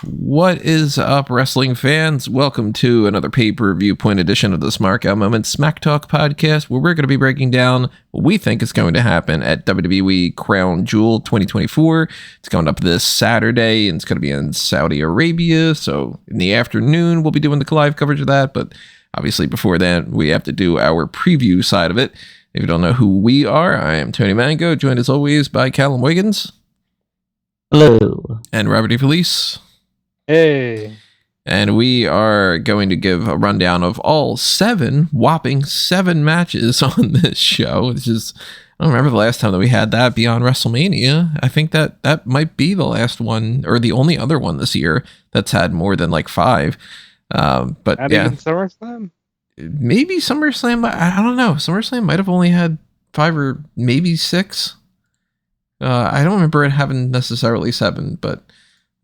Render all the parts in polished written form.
What is up, wrestling fans? Welcome to another Pay-Per-Viewpoint edition of the Smark Out Moment Smack Talk podcast, where we're going to be breaking down what we think is going to happen at WWE Crown Jewel 2024. It's going up this Saturday, and it's going to be in Saudi Arabia, so in the afternoon, we'll be doing the live coverage of that, but obviously before that, we have to do our preview side of it. If you don't know who we are, I am Tony Mango, joined as always by Callum Wiggins. Hello. And Robert DeFelice. Hey. And we are going to give a rundown of all whopping seven matches on this show. It's just, I don't remember the last time that we had that beyond WrestleMania. I think that might be the last one, or the only other one this year that's had more than like five. But Not yeah. even SummerSlam? Maybe SummerSlam, I don't know. SummerSlam might have only had 5 or maybe 6. I don't remember it having necessarily 7, but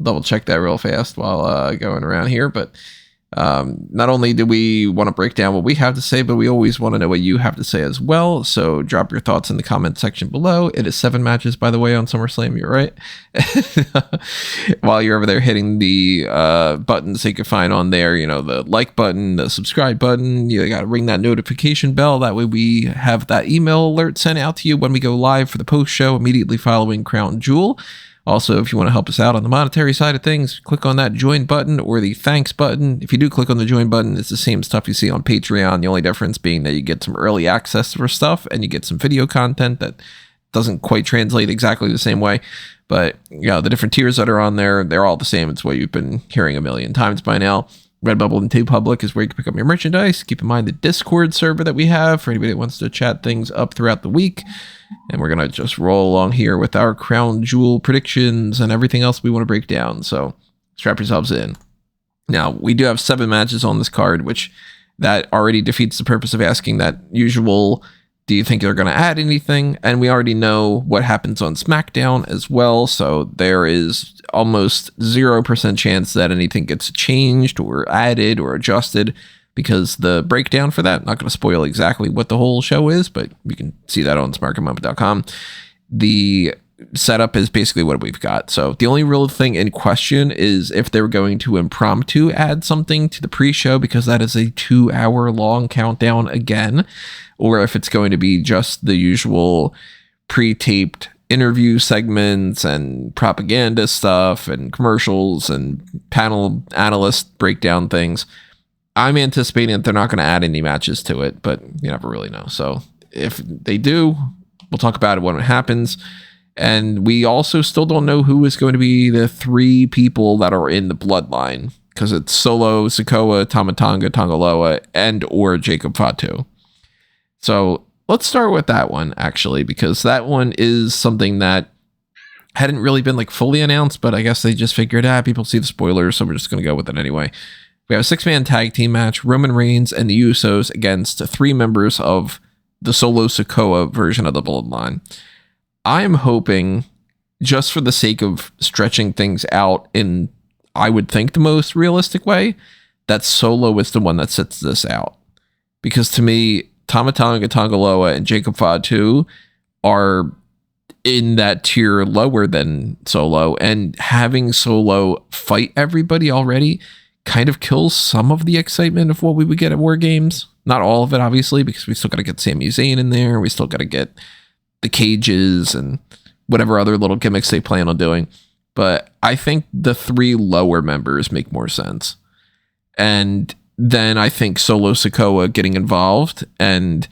double check that real fast while going around here. But not only do we want to break down what we have to say, but we always want to know what you have to say as well. So drop your thoughts in the comment section below. It is 7 matches, by the way, on SummerSlam. You're right. While you're over there hitting the buttons that you can find on there, you know, the like button, the subscribe button, you got to ring that notification bell. That way we have that email alert sent out to you when we go live for the post show immediately following Crown Jewel. Also, if you want to help us out on the monetary side of things, click on that join button or the thanks button. If you do click on the join button, it's the same stuff you see on Patreon. The only difference being that you get some early access for stuff and you get some video content that doesn't quite translate exactly the same way. But you know, the different tiers that are on there, they're all the same. It's what you've been hearing a million times by now. Redbubble and TeePublic is where you can pick up your merchandise. Keep in mind the Discord server that we have for anybody that wants to chat things up throughout the week. And we're going to just roll along here with our Crown Jewel predictions and everything else we want to break down. So strap yourselves in. Now, we do have 7 matches on this card, which that already defeats the purpose of asking that usual, do you think they're going to add anything? And we already know what happens on SmackDown as well. So there is almost 0% chance that anything gets changed or added or adjusted, because the breakdown for that, not going to spoil exactly what the whole show is, but you can see that on smarkandmoment.com. The setup is basically what we've got. So the only real thing in question is if they're going to impromptu add something to the pre-show, because that is a 2-hour long countdown again, or if it's going to be just the usual pre-taped interview segments and propaganda stuff and commercials and panel analyst breakdown things. I'm anticipating that they're not going to add any matches to it, but you never really know. So if they do, we'll talk about it when it happens. And we also still don't know who is going to be the 3 people that are in the Bloodline, because it's Solo, Sikoa, Tonga, Loa, and or Jacob Fatu. So let's start with that one, actually, because that one is something that hadn't really been like fully announced, but I guess they just figured, people see the spoilers, so we're just going to go with it anyway. We have a 6-man tag team match, Roman Reigns and the Usos against 3 members of the Solo Sikoa version of the Bloodline. I'm hoping, just for the sake of stretching things out in, I would think, the most realistic way, that Solo is the one that sits this out. Because to me, Tonga Loa, and Jacob Fatu are in that tier lower than Solo, and having Solo fight everybody already kind of kills some of the excitement of what we would get at War Games. Not all of it, obviously, because we still got to get Sami Zayn in there. We still got to get the cages and whatever other little gimmicks they plan on doing. But I think the 3 lower members make more sense. And then I think Solo Sikoa getting involved and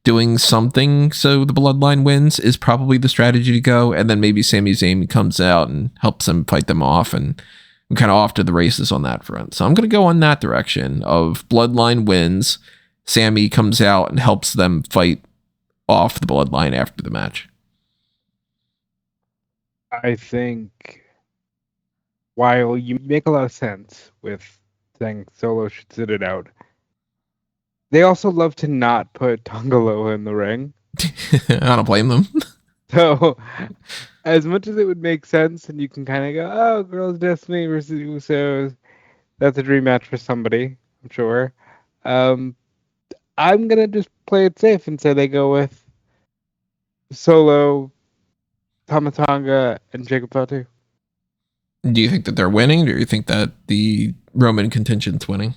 doing something so the Bloodline wins is probably the strategy to go. And then maybe Sami Zayn comes out and helps them fight them off, and I'm kind of off to the races on that front. So I'm going to go on that direction of Bloodline wins. Sami comes out and helps them fight off the Bloodline after the match. I think while you make a lot of sense with saying Solo should sit it out, they also love to not put Tonga Loa in the ring. I don't blame them. So as much as it would make sense, and you can kind of go, oh, Girls' Destiny versus Usos, that's a dream match for somebody, I'm sure. I'm going to just play it safe and say they go with Solo, Tonga, and Jacob Fatu. Do you think that they're winning, or do you think that the Roman contingent's winning?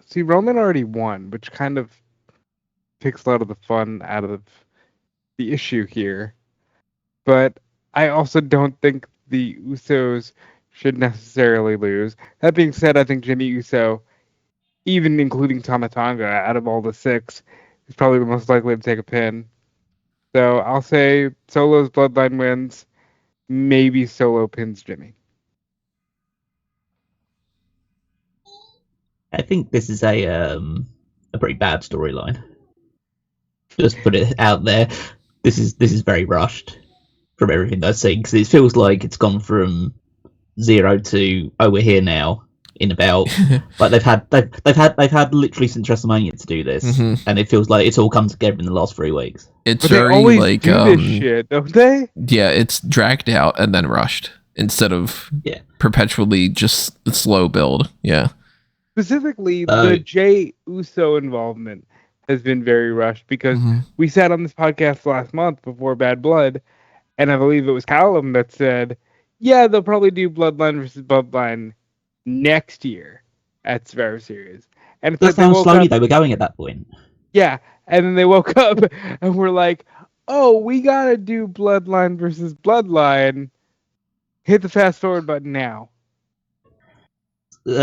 See, Roman already won, which kind of takes a lot of the fun out of the issue here. But I also don't think the Usos should necessarily lose. That being said, I think Jimmy Uso, even including Tama Tonga, out of all the 6, is probably the most likely to take a pin. So I'll say Solo's Bloodline wins. Maybe Solo pins Jimmy. I think this is a pretty bad storyline. Just put it out there. This is very rushed from everything I've seen, because it feels like it's gone from 0 to we're here now in about like they've had literally since WrestleMania to do this, and it feels like it's all come together in the last 3 weeks. It's but very they always like do this shit, don't they? Yeah, it's dragged out and then rushed instead of perpetually just a slow build. Yeah. Specifically, the Jey Uso involvement has been very rushed, because we sat on this podcast last month before Bad Blood, and I believe it was Callum that said, yeah, they'll probably do Bloodline versus Bloodline next year at Survivor Series. And that's how slowly they were going at that point. Yeah, and then they woke up and were like, oh, we gotta do Bloodline versus Bloodline. Hit the fast forward button now.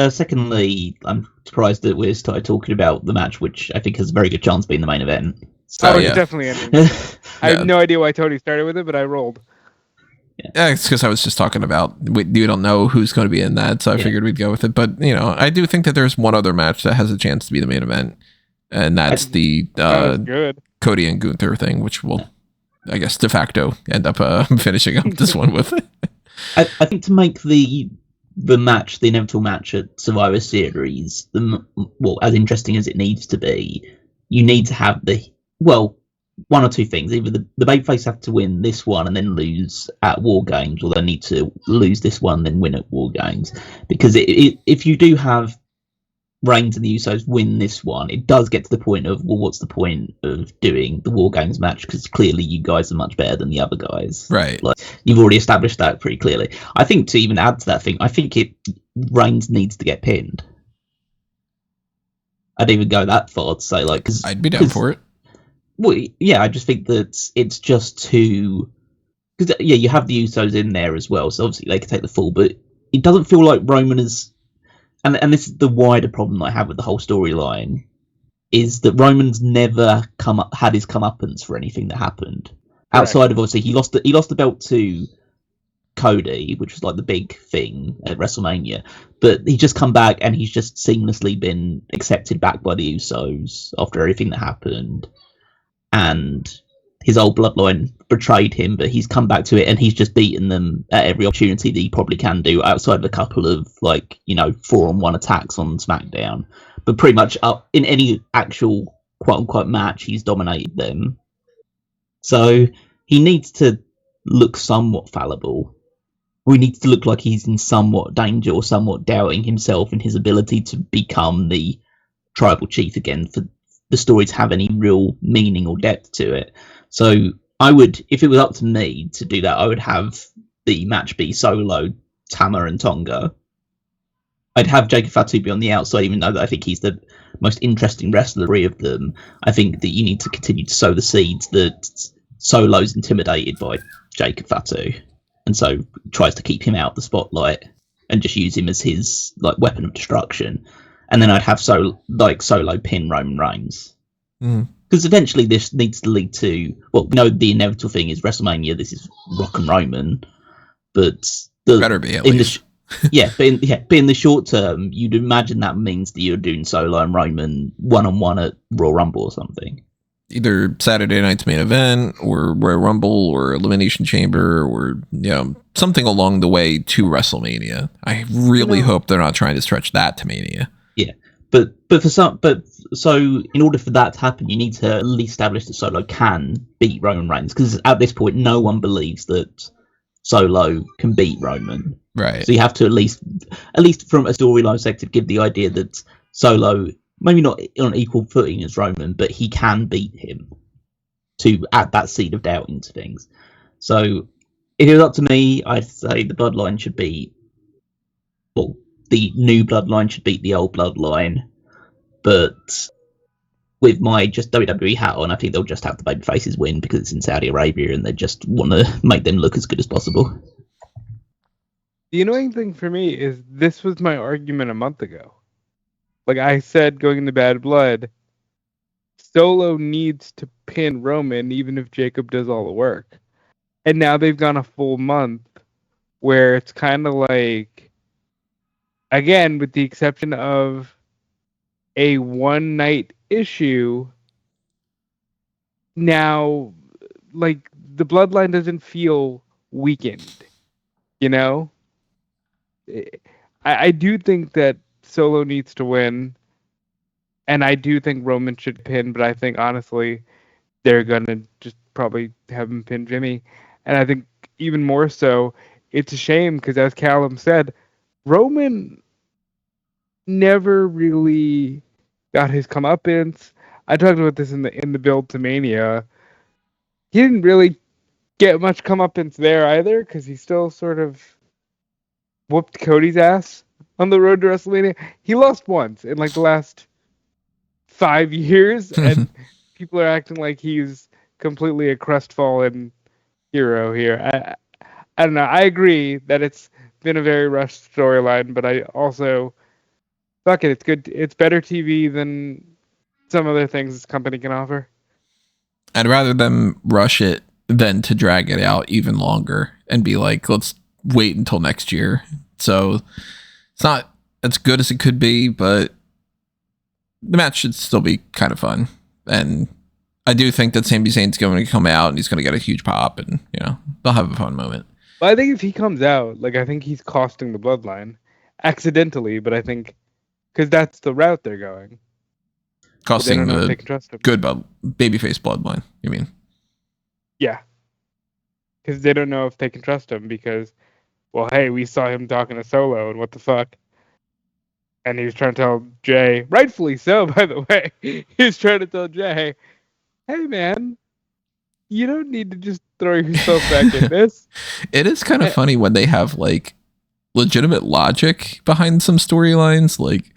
Secondly, I'm surprised that we started talking about the match, which I think has a very good chance of being the main event. So, it's definitely ending. I have no idea why Tony started with it, but I rolled. Yeah, it's because I was just talking about we don't know who's going to be in that, so I figured we'd go with it. But I do think that there's one other match that has a chance to be the main event, and that's the Cody and Gunther thing, which will, I guess, de facto end up finishing up this one with. I think to make the match, the inevitable match at Survivor Series, as interesting as it needs to be, you need to have one or two things. Either the babyface have to win this one and then lose at War Games, or they need to lose this one then win at War Games. Because if you do have Reigns and the Usos win this one, it does get to the point of, well, what's the point of doing the War Games match? Because clearly you guys are much better than the other guys. Right. Like, you've already established that pretty clearly. I think to even add to that thing, I think Reigns needs to get pinned. I'd even go that far to say, like, because I'd be down for it. Well, yeah, I just think that it's just too. Because you have the Usos in there as well, so obviously they can take the fall, but it doesn't feel like Roman is. And this is the wider problem I have with the whole storyline, is that Roman's never had his comeuppance for anything that happened. Right. Outside of, obviously, he lost the belt to Cody, which was like the big thing at WrestleMania, but he's just come back and he's just seamlessly been accepted back by the Usos after everything that happened, and his old bloodline betrayed him, but he's come back to it and he's just beaten them at every opportunity that he probably can do, outside of a couple of 4-on-1 attacks on SmackDown. But pretty much in any actual quote unquote match, he's dominated them. So he needs to look somewhat fallible. We need to look like he's in somewhat danger or somewhat doubting himself and his ability to become the tribal chief again for the story to have any real meaning or depth to it. So I would, if it was up to me to do that, I would have the match be Solo, Tama, and Tonga. I'd have Jake Fatu be on the outside, even though I think he's the most interesting wrestler of them. I think that you need to continue to sow the seeds that Solo's intimidated by Jake Fatu, and so tries to keep him out of the spotlight and just use him as his weapon of destruction. And then I'd have Solo pin Roman Reigns. Because eventually this needs to lead to, the inevitable thing is WrestleMania. This is Rock and Roman, but better be at least. But in the short term, you'd imagine that means that you're doing Solo and Roman 1-on-1 at Royal Rumble or something. Either Saturday night's main event, or Royal Rumble, or Elimination Chamber, or something along the way to WrestleMania. I really hope they're not trying to stretch that to Mania. Yeah, but so in order for that to happen, you need to at least establish that Solo can beat Roman Reigns, because at this point, no one believes that Solo can beat Roman. Right. So you have to at least from a storyline perspective, give the idea that Solo, maybe not on equal footing as Roman, but he can beat him, to add that seed of doubt into things. So If it was up to me, I'd say the Bloodline should be, well, the new Bloodline should beat the old Bloodline, but with my just WWE hat on, I think they'll just have the babyfaces win because it's in Saudi Arabia and they just want to make them look as good as possible. The annoying thing for me is this was my argument a month ago. Like I said, going into Bad Blood, Solo needs to pin Roman even if Jacob does all the work. And now they've gone a full month where it's kind of like, again, with the exception of a one-night issue, now, like, the Bloodline doesn't feel weakened, you know? I do think that Solo needs to win, and I do think Roman should pin, but I think, honestly, they're going to just probably have him pin Jimmy. And I think even more so, it's a shame, because as Callum said, Roman never really got his comeuppance. I talked about this in the build to Mania. He didn't really get much comeuppance there either, because he still sort of whooped Cody's ass on the road to WrestleMania. He lost once in like the last 5 years, and people are acting like he's completely a crestfallen hero here. I don't know. I agree that it's been a very rushed storyline, but I also fuck it. It's good. It's better TV than some other things this company can offer. I'd rather them rush it than to drag it out even longer and be like, let's wait until next year. So it's not as good as it could be, but the match should still be kind of fun. And I do think that Sami Zayn's going to come out and he's going to get a huge pop, and they'll have a fun moment. Well, I think if he comes out, like, I think he's costing the Bloodline accidentally, but I think because that's the route they're going. Costing the good babyface Bloodline, you mean? Yeah. Because they don't know if they can trust him because, well, hey, we saw him talking to Solo, and what the fuck? And he was trying to tell Jay, rightfully so, by the way, he was trying to tell Jay, hey, man, you don't need to just throw yourself back in this. It is kind of funny when they have, like, legitimate logic behind some storylines. Like,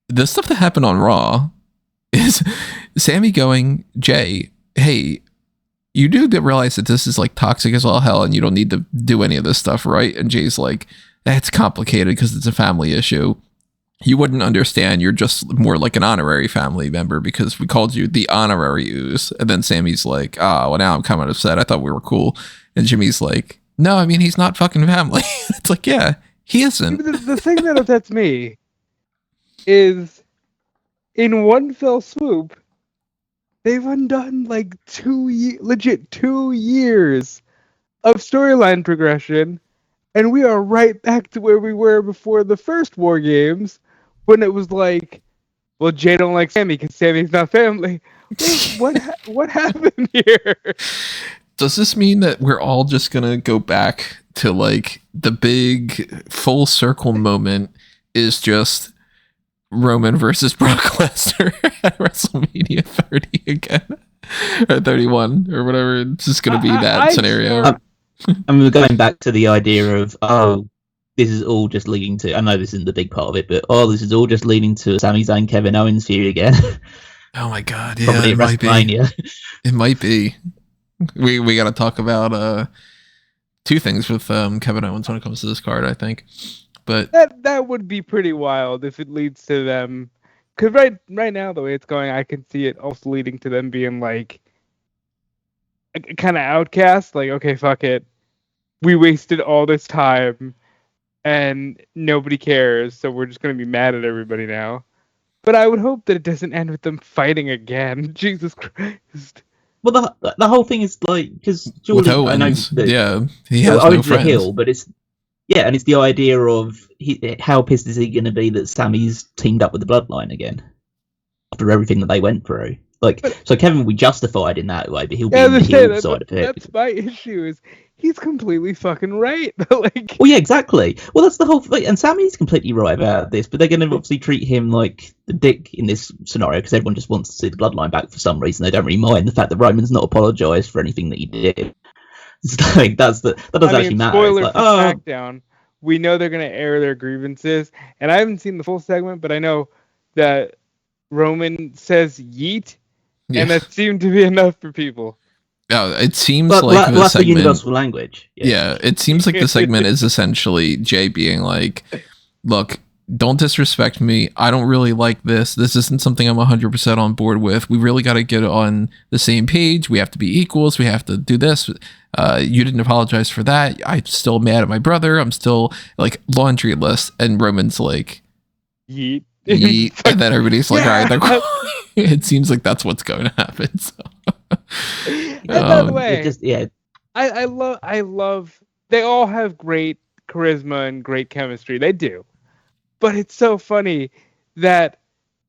the stuff that happened on Raw is Sammy going, Jay, hey, you do realize that this is, like, toxic as all hell and you don't need to do any of this stuff, right? And Jay's like, it's complicated because it's a family issue. You wouldn't understand. You're just more like an honorary family member because we called you the honorary Usos. And then Sammy's like, well, now I'm kind of upset. I thought we were cool. And Jimmy's like, no, I mean, he's not fucking family. It's like, yeah, he isn't. The thing that upsets me is in one fell swoop, they've undone like 2 years of storyline progression. And we are right back to where we were before the first War Games, when it was like, well, Jay don't like Sammy because Sammy's not family. What happened here? Does this mean that we're all just gonna go back to like the big full circle moment is just Roman versus Brock Lesnar at WrestleMania 30 again, or 31 or whatever? It's just gonna be that scenario. And we're going back to the idea of, this is all just leading to, I know this isn't the big part of it, but this is all just leading to Sami Zayn, Kevin Owens feud again. Oh my god, yeah, probably it might be. It might be. We got to talk about two things with Kevin Owens when it comes to this card, I think. But that would be pretty wild if it leads to them, because right now the way it's going, I can see it also leading to them being like kind of outcast, like, okay, fuck it, we wasted all this time and nobody cares, so we're just going to be mad at everybody now. But I would hope that it doesn't end with them fighting again. Jesus Christ. Well, the whole thing is like, because with Owens, he has no friends. Hill, but it's and it's the idea of how pissed is he going to be that Sammy's teamed up with the Bloodline again after everything that they went through. Like, so Kevin will be justified in that way, but he'll be on the heel side of it. That's my issue, is he's completely fucking right. Like, well, yeah, exactly. Well, that's the whole thing. And Sammy's completely right about this, but they're going to obviously treat him like the dick in this scenario because everyone just wants to see the Bloodline back for some reason. They don't really mind the fact that Roman's not apologised for anything that he did. It's like that doesn't actually matter. Spoiler It's like, for SmackDown. We know they're going to air their grievances, and I haven't seen the full segment, but I know that Roman says yeet, and that seemed to be enough for people. Oh, it seems like the that's segment. the universal language. Yeah, it seems like the segment is essentially Jay being like, "Look, don't disrespect me. I don't really like this. This isn't something I'm 100% on board with. We really got to get on the same page. We have to be equals. We have to do this. You didn't apologize for that. I'm still mad at my brother. I'm still like laundry list." And Roman's like, yeet. Yeet. And then everybody's like, all right, it seems like that's what's going to happen. So. And by the way, just, yeah. I love, they all have great charisma and great chemistry. They do. But it's so funny that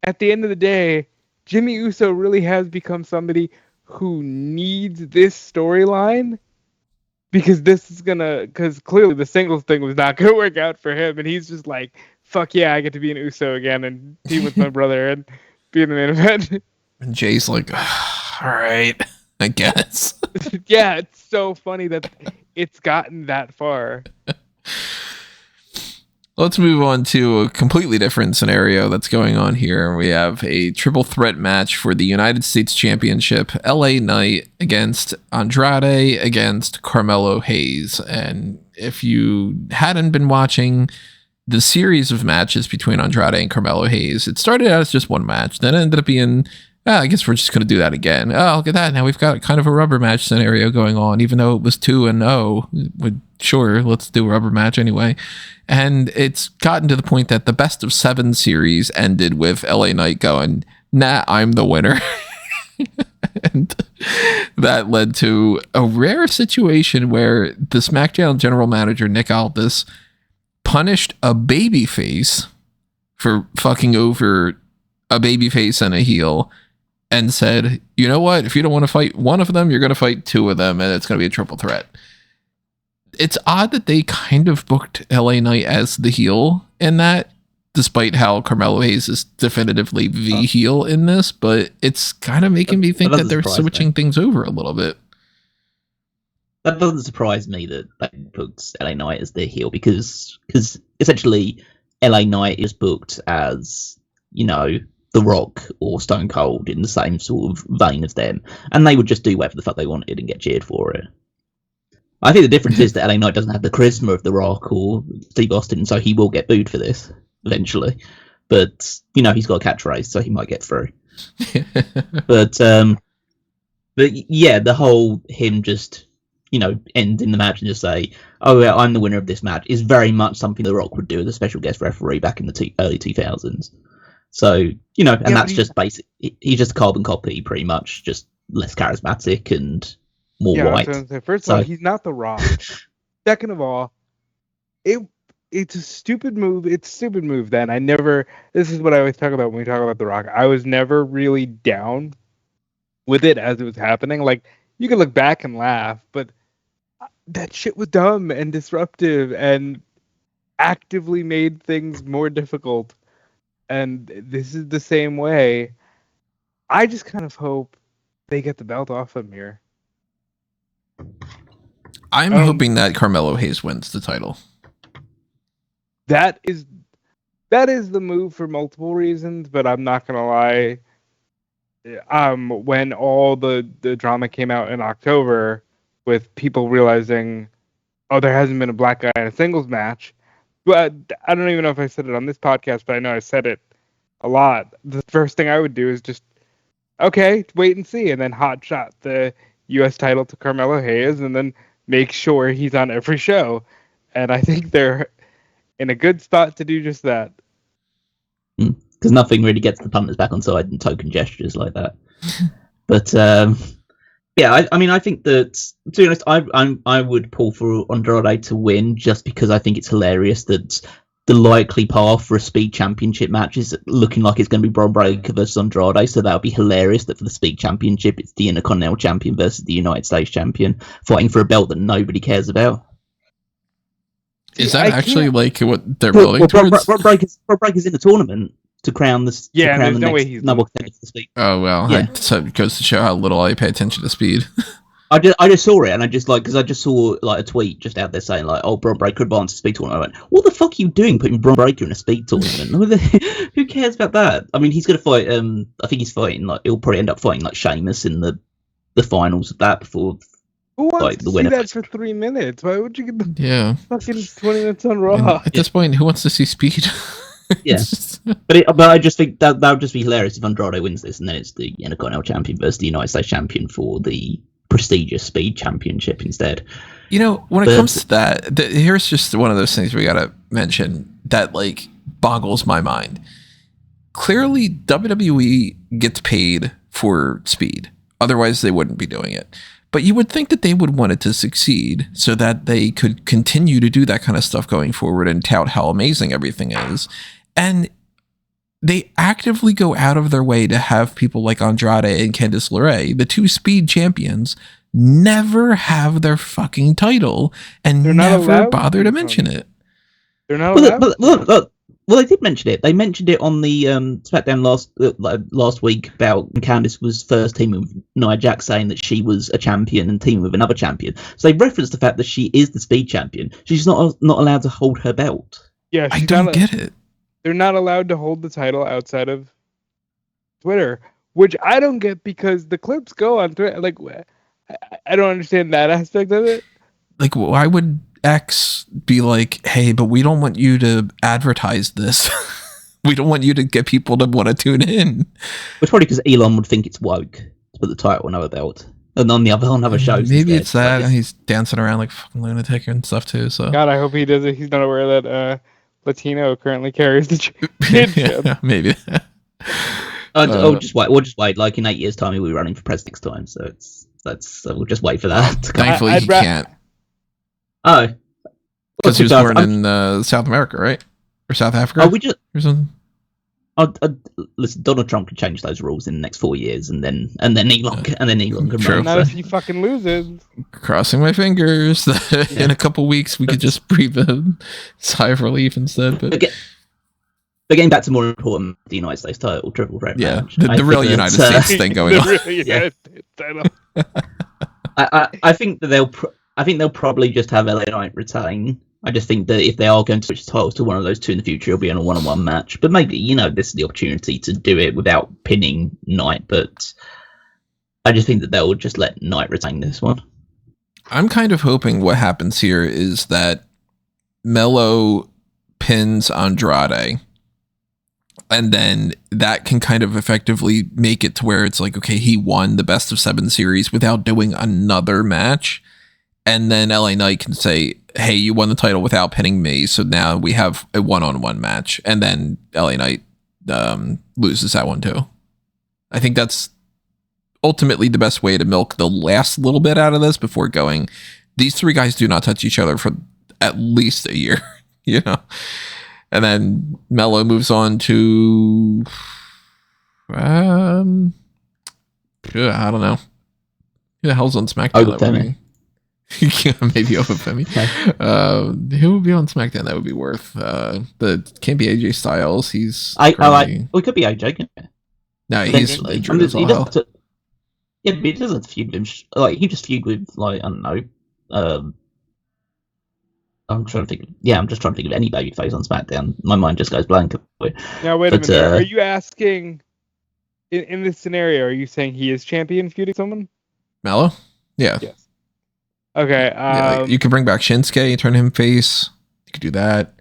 at the end of the day, Jimmy Uso really has become somebody who needs this storyline because because clearly the singles thing was not going to work out for him. And he's just like, fuck yeah, I get to be an Uso again and team with my brother and be in the main event. And Jay's like, all right, I guess. Yeah, it's so funny that it's gotten that far. Let's move on to a completely different scenario that's going on here. We have a triple threat match for the United States Championship. LA Knight against Andrade against Carmelo Hayes. And if you hadn't been watching the series of matches between Andrade and Carmelo Hayes, it started out as just one match. Then it ended up being, I guess we're just going to do that again. Oh, look at that. Now we've got kind of a rubber match scenario going on, even though it was 2-0. Sure, let's do a rubber match anyway. And it's gotten to the point that the best of 7 series ended with LA Knight going, nah, I'm the winner. And that led to a rare situation where the SmackDown general manager, Nick Aldis, punished a babyface for fucking over a babyface and a heel and said, you know what? If you don't want to fight one of them, you're going to fight 2 of them, and it's going to be a triple threat. It's odd that they kind of booked LA Knight as the heel in that, despite how Carmelo Hayes is definitively the heel in this, but it's kind of making me think that they're switching things over a little bit. That doesn't surprise me that they booked LA Knight as their heel because essentially LA Knight is booked as, you know, The Rock or Stone Cold in the same sort of vein as them, and they would just do whatever the fuck they wanted and get cheered for it. I think the difference is that LA Knight doesn't have the charisma of The Rock or Steve Austin, so he will get booed for this eventually. But, you know, he's got a catchphrase, so he might get through. But yeah, the whole him just, you know, end in the match and just say, oh yeah, I'm the winner of this match is very much something The Rock would do as a special guest referee back in the early 2000s. So, you know, and that's just basic. He's just a carbon copy, pretty much, just less charismatic and more white. First of all, he's not The Rock. Second of all, it's a stupid move. It's a stupid move then. This is what I always talk about when we talk about The Rock. I was never really down with it as it was happening. Like, you can look back and laugh, but that shit was dumb and disruptive and actively made things more difficult. And this is the same way. I just kind of hope they get the belt off him here. I'm hoping that Carmelo Hayes wins the title. That is the move for multiple reasons, but I'm not gonna lie. When all the drama came out in October with people realizing, oh, there hasn't been a black guy in a singles match. But I don't even know if I said it on this podcast, but I know I said it a lot. The first thing I would do is just, okay, wait and see, and then hot shot the U.S. title to Carmelo Hayes, and then make sure he's on every show. And I think they're in a good spot to do just that. Because nothing really gets the punters back on side than token gestures like that. But yeah, I mean, I think that, to be honest, I would pull for Andrade to win just because I think it's hilarious that the likely path for a Speed Championship match is looking like it's going to be Bron Breakker versus Andrade, so that would be hilarious that for the Speed Championship it's the Intercontinental Champion versus the United States Champion fighting for a belt that nobody cares about. Is that actually like what they're building towards? Bron Breakker's in the tournament to crown the no way he's number 10 for the Speed. Oh, well, yeah. So it goes to show how little I pay attention to Speed. I just saw it, and I just because I just saw like a tweet just out there saying like, "Oh, Braun Breaker advanced to speed tournament." I went, "What the fuck are you doing, putting Braun Breaker in a speed tournament? Who cares about that?" I mean, he's gonna fight. I think he's fighting like he'll probably end up fighting like Sheamus in the finals of that before. Who wants like, to see that for 3 minutes? Why would you get the fucking 20 minutes on Raw? And at this point, who wants to see speed? Yeah, but I just think that would just be hilarious if Andrade wins this, and then it's the Intercontinental Champion versus the United States Champion for the prestigious Speed Championship instead. You know, when it comes to that, here's just one of those things we gotta mention that like boggles my mind. Clearly, WWE gets paid for speed, otherwise they wouldn't be doing it. But you would think that they would want it to succeed so that they could continue to do that kind of stuff going forward and tout how amazing everything is. And they actively go out of their way to have people like Andrade and Candice LeRae, the two speed champions, never have their fucking title and never bother to mention it. They're not allowed. Well, they did mention it. They mentioned it on the SmackDown last week about Candice was first teaming with Nia Jax, saying that she was a champion and teaming with another champion. So they referenced the fact that she is the speed champion. She's not allowed to hold her belt. Yeah, I don't get it. They're not allowed to hold the title outside of Twitter, which I don't get because the clips go on Twitter. Like, I don't understand that aspect of it. Like, why would X be like, hey, but we don't want you to advertise this. We don't want you to get people to want to tune in. It's probably because Elon would think it's woke to put the title on another belt. And on other shows. Maybe it's that, and he's dancing around like a fucking lunatic and stuff too. So God, I hope he does it. He's not aware that Latino currently carries the championship. Yeah, maybe. We'll just wait. Like in 8 years' time, he'll be running for president next time. So we'll just wait for that. Thankfully, he can't. Oh, because he was born in South America, right, or South Africa? Or something. Listen, Donald Trump can change those rules in the next 4 years, and then Elon can run. Not if he fucking loses. Crossing my fingers that in a couple weeks we could just breathe a sigh of relief instead. But getting back to more important, the United States title, triple threat match. The real United States thing going on. The real United States title. I think that they'll probably just have LA Knight retain. I just think that if they are going to switch titles to one of those two in the future, it'll be on a one-on-one match. But maybe, this is the opportunity to do it without pinning Knight. But I just think that they'll just let Knight retain this one. I'm kind of hoping what happens here is that Melo pins Andrade. And then that can kind of effectively make it to where it's like, okay, he won the best of 7 series without doing another match. And then LA Knight can say, hey, you won the title without pinning me. So now we have a one-on-one match. And then LA Knight loses that one too. I think that's ultimately the best way to milk the last little bit out of this before going, these 3 guys do not touch each other for at least a year, And then Melo moves on to, I don't know. Who the hell's on SmackDown? Maybe over Femi. Who would be on SmackDown? That would be worth. Can't be AJ Styles. He's. It could be AJ. Can't it? No, he's injured as well. Yeah, but he doesn't feud with him. Like he just feud with I don't know. I'm trying to think. I'm just trying to think of any babyface on SmackDown. My mind just goes blank. Now wait a minute. Are you asking? In this scenario, are you saying he is champion feuding someone? Melo? Yeah. Yes. Okay. You could bring back Shinsuke, turn him face. You could do that.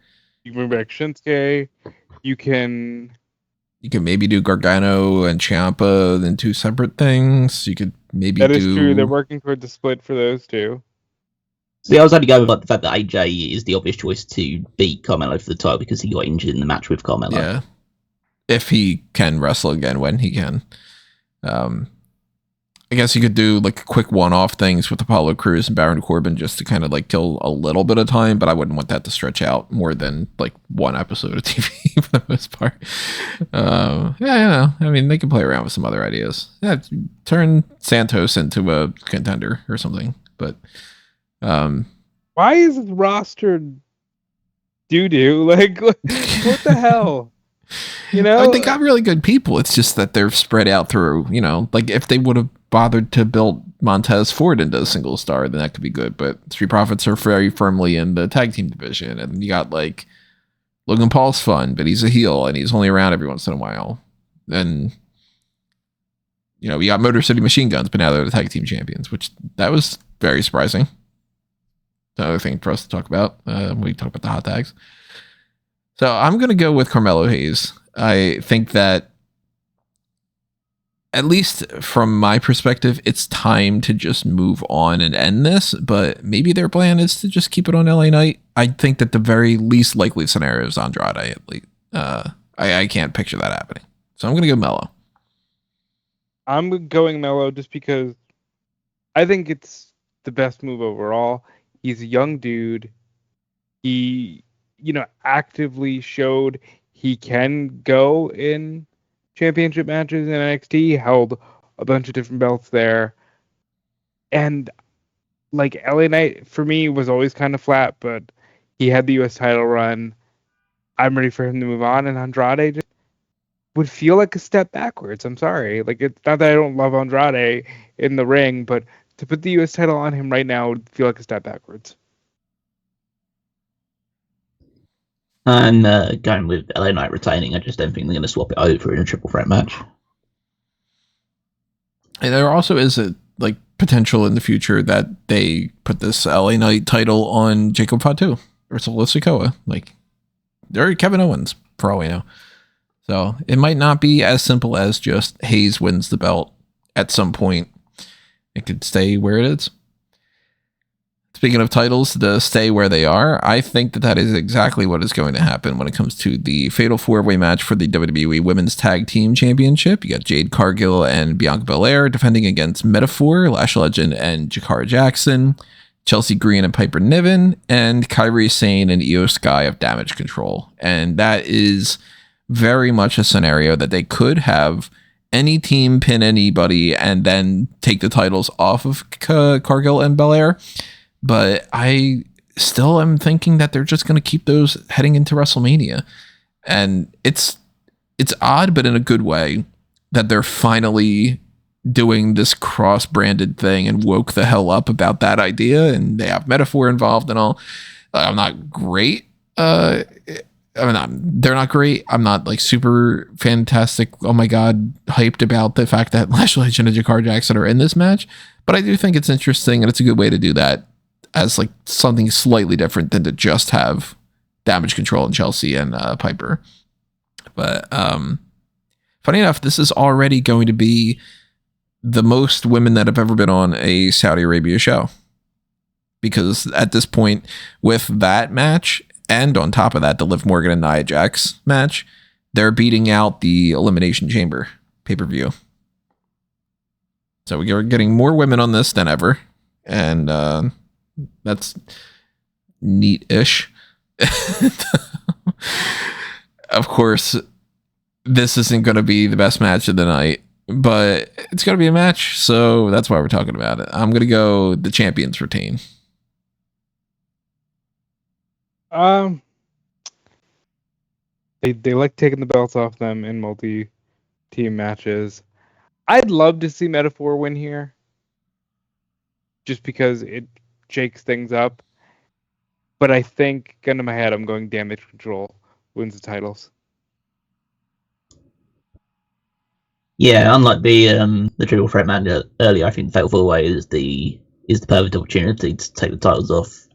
You can bring back Shinsuke. You can maybe do Gargano and Ciampa in 2 separate things. You could maybe That is true. They're working towards a split for those 2. See, I was only going with the fact that AJ is the obvious choice to beat Carmelo for the title because he got injured in the match with Carmelo. Yeah. If he can wrestle again when he can. I guess you could do like quick one-off things with Apollo Crews and Baron Corbin just to kind of like kill a little bit of time, but I wouldn't want that to stretch out more than like 1 episode of TV for the most part. I mean, they can play around with some other ideas. Yeah, turn Santos into a contender or something. But why is this roster doo-doo? Like, what the hell? They got really good people. It's just that they're spread out through, like if they would have bothered to build Montez Ford into a single star, then that could be good. But Street Profits are very firmly in the tag team division. And you got like Logan Paul's fun, but he's a heel and he's only around every once in a while. And, you know, we got Motor City Machine Guns, but now they're the tag team champions, which that was very surprising. Another thing for us to talk about when we talk about the hot tags. So I'm going to go with Carmelo Hayes. I think that, at least from my perspective, it's time to just move on and end this, but maybe their plan is to just keep it on LA Knight. I think that the very least likely scenario is Andrade, at least. I can't picture that happening. So I'm going to go Mello. I'm going Mello just because I think it's the best move overall. He's a young dude. He, actively showed he can go in championship matches in NXT, held a bunch of different belts there. And like LA Knight for me was always kind of flat, but he had the US title run. I'm ready for him to move on, and Andrade just would feel like a step backwards. I'm sorry. Like, it's not that I don't love Andrade in the ring, but to put the US title on him right now would feel like a step backwards. I'm going with LA Knight retaining. I just don't think they're going to swap it over in a triple threat match. And there also is a potential in the future that they put this LA Knight title on Jacob Fatu or Sikoa, or Kevin Owens, for all we know. So it might not be as simple as just Hayes wins the belt at some point. It could stay where it is. Speaking of titles to stay where they are, I think that is exactly what is going to happen when it comes to the Fatal 4-Way match for the WWE Women's Tag Team Championship. You got Jade, Cargill, and Bianca Belair defending against Metaphor, Lash Legend, and Jakara Jackson, Chelsea Green and Piper Niven, and Kairi, Sane, and Io Sky of Damage Control. And that is very much a scenario that they could have any team pin anybody and then take the titles off of Cargill and Belair. But I still am thinking that they're just going to keep those heading into WrestleMania. And it's odd, but in a good way, that they're finally doing this cross-branded thing and woke the hell up about that idea. And they have Metaphor involved and all. I'm not great. They're not great. I'm not super fantastic, oh my god, hyped about the fact that Lash Legend and Jakara Jackson are in this match. But I do think it's interesting, and it's a good way to do that as something slightly different than to just have Damage Control and Chelsea and Piper. But funny enough, this is already going to be the most women that have ever been on a Saudi Arabia show. Because at this point, with that match, and on top of that, the Liv Morgan and Nia Jax match, they're beating out the Elimination Chamber pay-per-view. So we're getting more women on this than ever. And that's neat-ish. Of course, this isn't going to be the best match of the night, but it's going to be a match, so that's why we're talking about it. I'm going to go the champions retain. They like taking the belts off them in multi-team matches. I'd love to see Metaphor win here, just because it shakes things up. But I think, gun to my head, I'm going Damage Control wins the titles. Yeah, unlike the triple threat match earlier, I think Fatal 4-Way is the perfect opportunity to take the titles off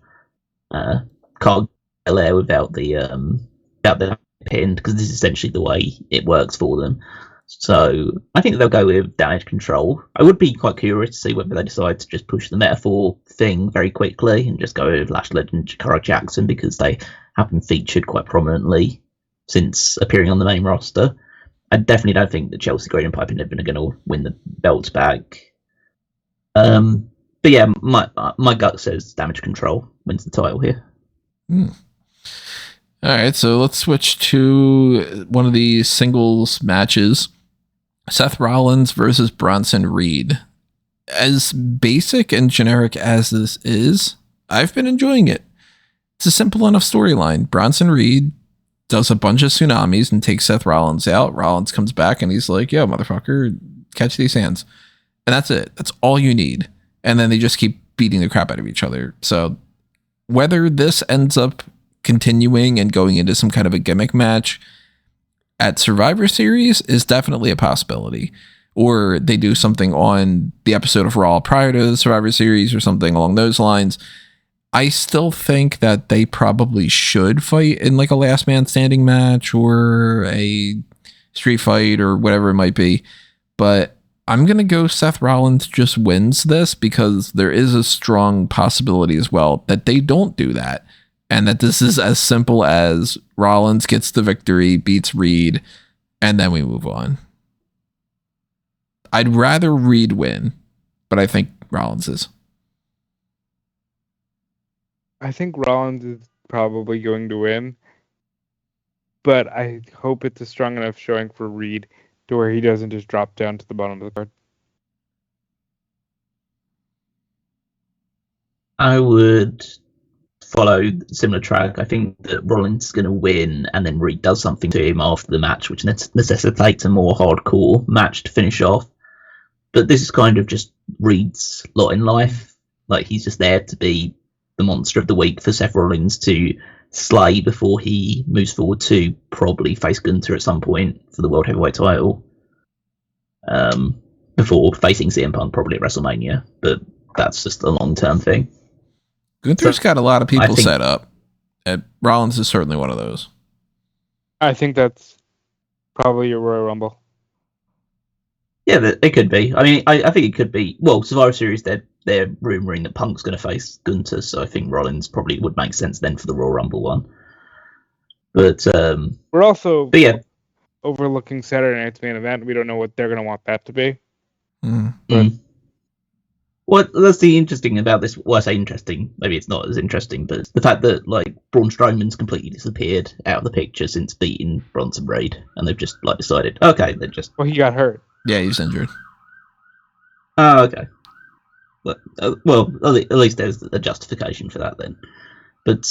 Cargill without the pin, because this is essentially the way it works for them. So I think they'll go with Damage Control. I would be quite curious to see whether they decide to just push the Metaphor thing very quickly and just go with Lash Legend, Jakara Jackson, because they have been featured quite prominently since appearing on the main roster. I definitely don't think that Chelsea Green and Piper Niven are going to win the belts back. But yeah, my gut says Damage Control wins the title here. All right, so let's switch to one of the singles matches. Seth Rollins versus Bronson Reed. As basic and generic as this is, I've been enjoying it. It's a simple enough storyline. Bronson Reed does a bunch of tsunamis and takes Seth Rollins out. Rollins comes back and he's like, yo, motherfucker, catch these hands. And that's it. That's all you need. and then they just keep beating the crap out of each other. So whether this ends up continuing and going into some kind of a gimmick match at Survivor Series is definitely a possibility. Or they do something on the episode of Raw prior to the Survivor Series or something along those lines. I still think that they probably should fight in like a last man standing match or a street fight or whatever it might be. But I'm going to go Seth Rollins just wins this because there is a strong possibility as well that they don't do that. And that this is as simple as Rollins gets the victory, beats Reed, and then we move on. I'd rather Reed win, but I think Rollins is. I think Rollins is probably going to win, but I hope it's a strong enough showing for Reed to where he doesn't just drop down to the bottom of the card. I would follow similar track. I think that Rollins is going to win, and then Reed does something to him after the match, which necessitates a more hardcore match to finish off. But this is kind of just Reed's lot in life. Like, he's just there to be the monster of the week for Seth Rollins to slay before he moves forward to probably face Gunther at some point for the World Heavyweight title. Before facing CM Punk probably at WrestleMania. But that's just a long-term thing. Gunther's got a lot of people set up. And Rollins is certainly one of those. I think that's probably your Royal Rumble. Yeah, it could be. I mean, I think it could be. Well, Survivor Series, they're rumouring that Punk's going to face Gunther, so I think Rollins probably would make sense then for the Royal Rumble one. But we're also yeah, overlooking Saturday night's main event. We don't know what they're going to want that to be. Well, that's the interesting about this. Well, I say interesting. Maybe it's not as interesting, but the fact that like Braun Strowman's completely disappeared out of the picture since beating Bronson Reed, and they've just like decided, okay, they're just. Well, he got hurt. Yeah, he's injured. Oh, okay. Well, at least there's a justification for that then. But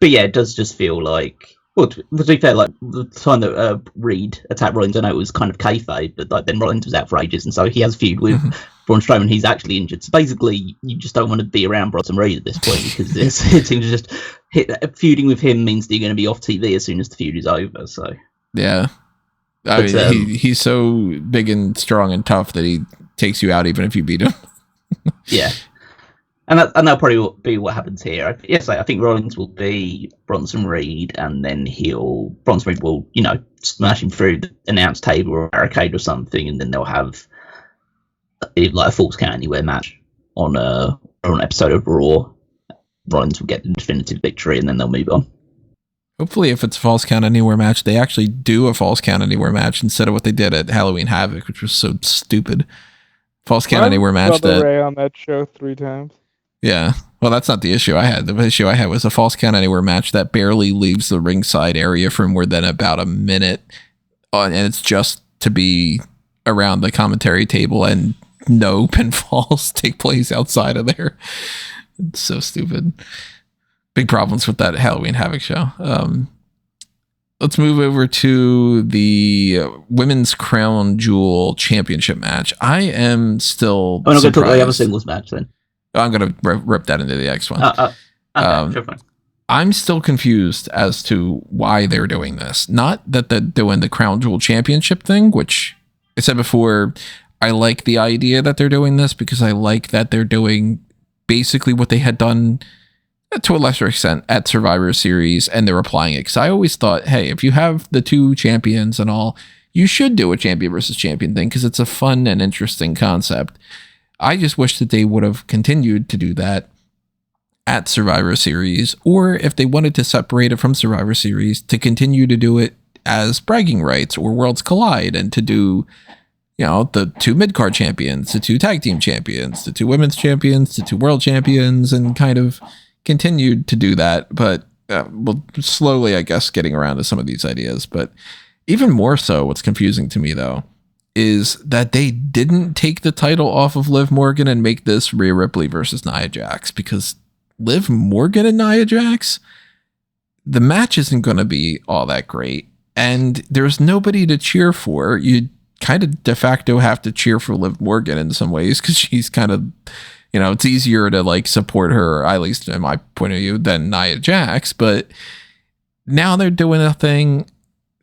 yeah, it does just feel like. Well, to be fair, like the time that Reed attacked Rollins, I know it was kind of kayfabe, but like then Rollins was out for ages, and so he has a feud with Braun Strowman. He's actually injured, so basically you just don't want to be around Bronson Reed at this point because it seems to just feuding with him means that you're going to be off TV as soon as the feud is over. So yeah, I mean, he's so big and strong and tough that he takes you out even if you beat him. Yeah. And that'll probably be what happens here. Yes, I think Rollins will be Bronson Reed, and then Bronson Reed will, smash him through the announce table or a barricade or something, and then they'll have like a Falls Count Anywhere match on an episode of Raw. Rollins will get the definitive victory, and then they'll move on. Hopefully, if it's a Falls Count Anywhere match, they actually do a Falls Count Anywhere match instead of what they did at Halloween Havoc, which was so stupid. Falls Count Anywhere match that Ray on that show 3 times. Yeah, well, that's not the issue I had. The issue I had was a Falls Count Anywhere match that barely leaves the ringside area for more than about a minute, and it's just to be around the commentary table, and no pinfalls take place outside of there. It's so stupid. Big problems with that Halloween Havoc show. Let's move over to the Women's Crown Jewel Championship match. I am still. I'm not going to talk about the other singles match then. I'm going to rip that into the next one. Okay, sure, fine. I'm still confused as to why they're doing this. Not that they're doing the Crown Jewel Championship thing, which I said before, I like the idea that they're doing this because I like that they're doing basically what they had done to a lesser extent at Survivor Series, and they're applying it. Because I always thought, hey, if you have the 2 champions and all, you should do a champion versus champion thing because it's a fun and interesting concept. I just wish that they would have continued to do that at Survivor Series, or if they wanted to separate it from Survivor Series, to continue to do it as bragging rights or Worlds Collide, and to do, the 2 mid-card champions, the 2 tag team champions, the 2 women's champions, the 2 world champions, and kind of continued to do that. But we'll slowly, I guess, getting around to some of these ideas. But even more so, what's confusing to me, though, is that they didn't take the title off of Liv Morgan and make this Rhea Ripley versus Nia Jax, because Liv Morgan and Nia Jax, the match isn't going to be all that great, and there's nobody to cheer for. You kind of de facto have to cheer for Liv Morgan in some ways because she's kind of it's easier to like support her, at least in my point of view, than Nia Jax. But now they're doing a thing.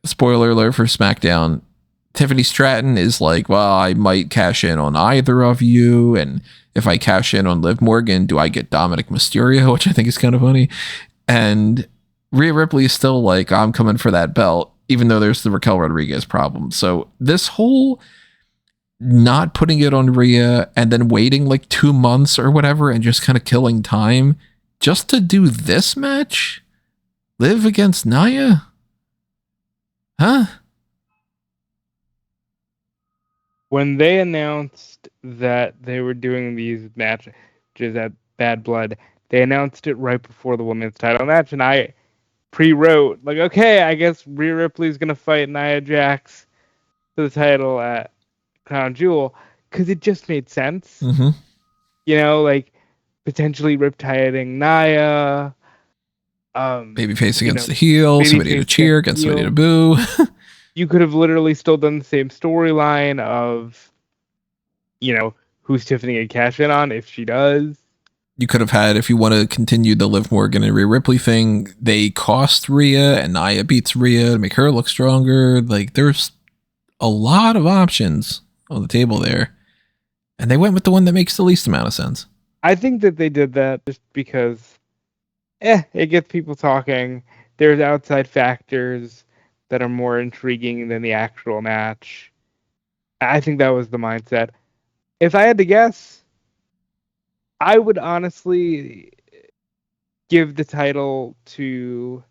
Spoiler alert for SmackDown. Tiffany Stratton is like, well, I might cash in on either of you. And if I cash in on Liv Morgan, do I get Dominic Mysterio? Which I think is kind of funny. And Rhea Ripley is still like, I'm coming for that belt, even though there's the Raquel Rodriguez problem. So this whole not putting it on Rhea and then waiting like 2 months or whatever and just kind of killing time just to do this match? Liv against Nia? Huh? When they announced that they were doing these matches at Bad Blood, they announced it right before the women's title match, and I pre-wrote, like, okay, I guess Rhea Ripley's going to fight Nia Jax for the title at Crown Jewel, because it just made sense. Mm-hmm. Like, potentially riptiding Nia. Babyface against the heel, somebody to cheer against somebody to boo. You could have literally still done the same storyline of, who's Tiffany going to cash in on if she does. You could have had, if you want to continue the Liv Morgan and Rhea Ripley thing, they cost Rhea and Nia beats Rhea to make her look stronger. Like, there's a lot of options on the table there. And they went with the one that makes the least amount of sense. I think that they did that just because, it gets people talking. There's outside factors that are more intriguing than the actual match. I think that was the mindset. If I had to guess, I would honestly give the title to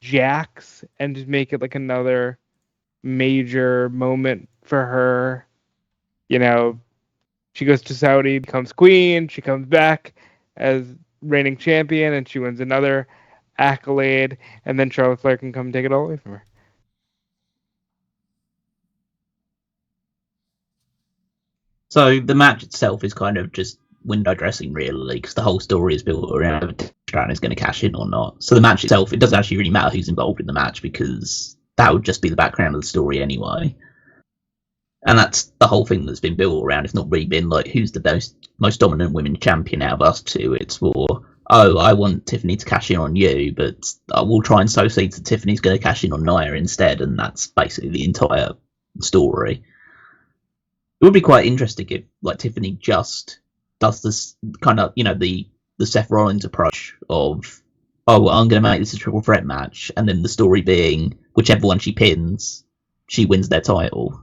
Jax and just make it like another major moment for her. She goes to Saudi, becomes queen, she comes back as reigning champion, and she wins another accolade, and then Charlotte Flair can come and take it all away from her. So the match itself is kind of just window dressing, really, because the whole story is built around whether Stratton is going to cash in or not. So the match itself, it doesn't actually really matter who's involved in the match, because that would just be the background of the story anyway. And that's the whole thing that's been built around. It's not really been like, who's the most dominant women's champion out of us two. It's more, I want Tiffany to cash in on you, but we'll try and sow seeds that Tiffany's going to cash in on Nia instead, and that's basically the entire story. It would be quite interesting if, like, Tiffany just does this kind of, the Seth Rollins approach of, I'm going to make this a triple threat match, and then the story being, whichever one she pins, she wins their title.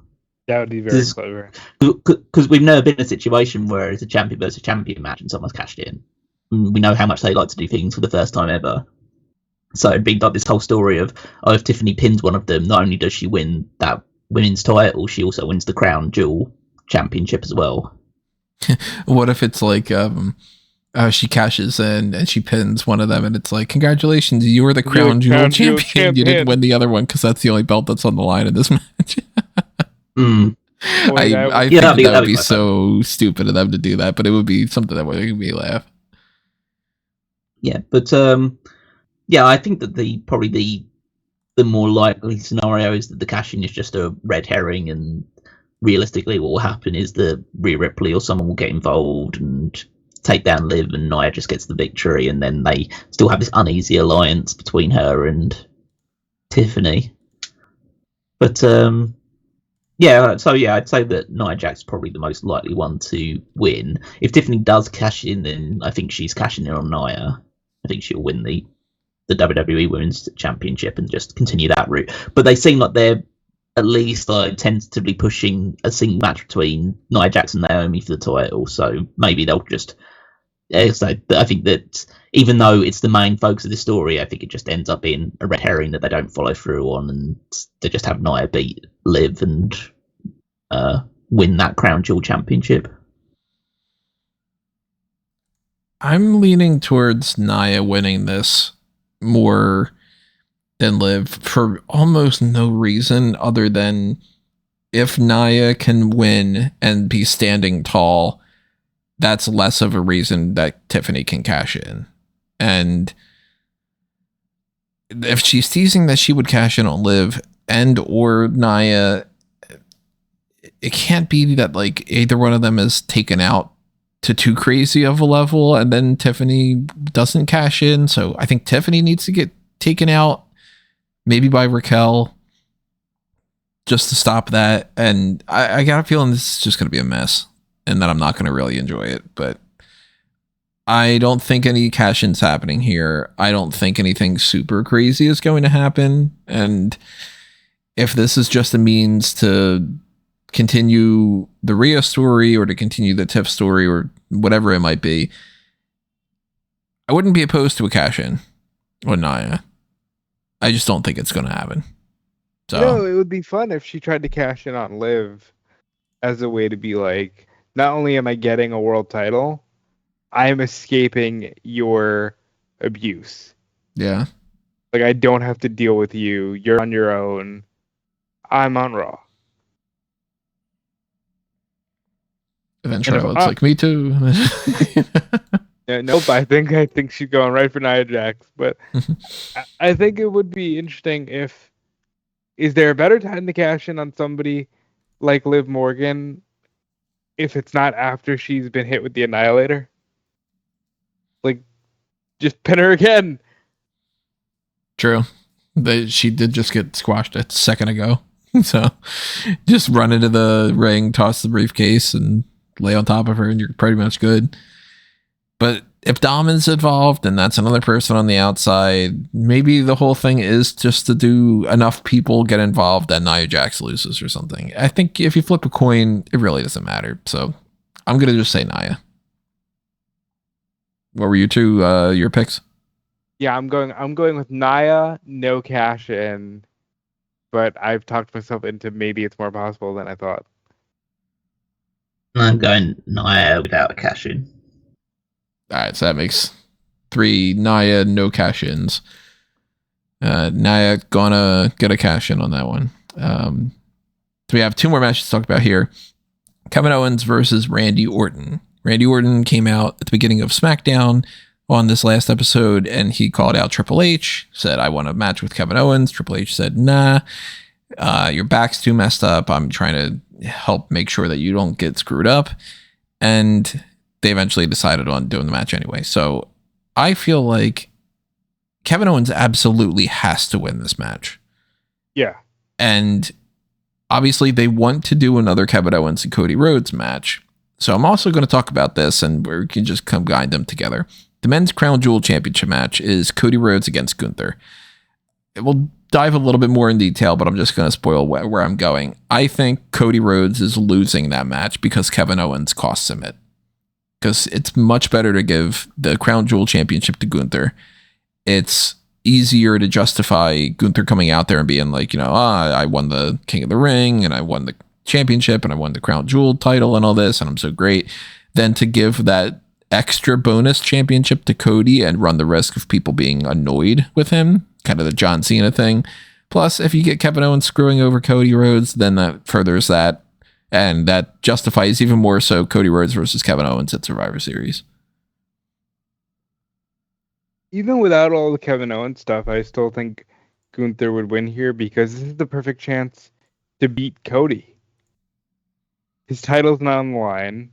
That would be very clever. Because we've never been in a situation where it's a champion versus champion match and someone's cashed in. We know how much they like to do things for the first time ever. So it'd be like this whole story of, if Tiffany pins one of them, not only does she win that women's title, she also wins the Crown Jewel championship as well. What if it's like she cashes in and she pins one of them, and it's like, congratulations, you're the Crown Jewel champion. You didn't win the other one because that's the only belt that's on the line in this match. I think that would be so stupid of them to do that, but it would be something that would make me laugh. Yeah, but I think that probably the more likely scenario is that the cash-in is just a red herring, and realistically what will happen is that Rhea Ripley or someone will get involved and take down Liv, and Nia just gets the victory, and then they still have this uneasy alliance between her and Tiffany. But I'd say that Nia Jax is probably the most likely one to win. If Tiffany does cash in, then I think she's cashing in on Nia. I think she'll win the WWE Women's Championship and just continue that route. But they seem like they're at least tentatively pushing a single match between Nia Jax and Naomi for the title. So maybe they'll just. So I think that even though it's the main focus of the story, I think it just ends up being a red herring that they don't follow through on, and they just have Nia beat Liv and win that Crown Jewel Championship. I'm leaning towards Nia winning this more than Liv for almost no reason other than if Nia can win and be standing tall, that's less of a reason that Tiffany can cash in. And if she's teasing that she would cash in on Liv and or Nia, it can't be that like either one of them is taken out to too crazy of a level, and then Tiffany doesn't cash in. So I think Tiffany needs to get taken out, maybe by Raquel, just to stop that. And I got a feeling this is just going to be a mess, and that I'm not going to really enjoy it. But I don't think any cash-ins happening here. I don't think anything super crazy is going to happen. And if this is just a means to continue the Rhea story or to continue the Tiff story or whatever it might be, I wouldn't be opposed to a cash-in on Nia. I just don't think it's going to happen. So No, it would be fun if she tried to cash in on Liv as a way to be like, not only am I getting a world title, I am escaping your abuse. yeah. Like, I don't have to deal with you. You're on your own. I'm on Raw. And then Charlotte's like, me too. Yeah, nope, I think she's going right for Nia Jax. But I think it would be interesting if... Is there a better time to cash in on somebody like Liv Morgan if it's not after she's been hit with the Annihilator? Like, just pin her again. True. She did just get squashed a second ago. So just run into the ring, toss the briefcase, and lay on top of her, and you're pretty much good. But if Dom is involved and that's another person on the outside, maybe the whole thing is just to do enough people get involved that Nia Jax loses or something. I think if you flip a coin, it really doesn't matter. So I'm going to just say Nia. What were your picks? Yeah, I'm going with Nia, no cash in, but I've talked myself into maybe it's more possible than I thought. I'm going Nia without a cash in. All right, so that makes 3 Nia, no cash ins. Nia gonna get a cash in on that one. So we have 2 more matches to talk about here. Kevin Owens versus Randy Orton. Randy Orton came out at the beginning of SmackDown on this last episode, and he called out Triple H, said, I want a match with Kevin Owens. Triple H said, nah, your back's too messed up. I'm trying to help make sure that you don't get screwed up. And they eventually decided on doing the match anyway. So I feel like Kevin Owens absolutely has to win this match. Yeah. And obviously they want to do another Kevin Owens and Cody Rhodes match. So I'm also going to talk about this, and we can just combine them together. The men's Crown Jewel Championship match is Cody Rhodes against Gunther. We'll dive a little bit more in detail, but I'm just going to spoil where I'm going. I think Cody Rhodes is losing that match because Kevin Owens costs him it. Because it's much better to give the Crown Jewel Championship to Gunther. It's easier to justify Gunther coming out there and being like, I won the King of the Ring, and I won the championship, and I won the Crown Jewel title and all this, and I'm so great, than to give that extra bonus championship to Cody and run the risk of people being annoyed with him, kind of the John Cena thing. Plus, if you get Kevin Owens screwing over Cody Rhodes, then that furthers that, and that justifies even more so Cody Rhodes versus Kevin Owens at Survivor Series. Even without all the Kevin Owens stuff, I still think Gunther would win here because this is the perfect chance to beat Cody. His title's not on the line.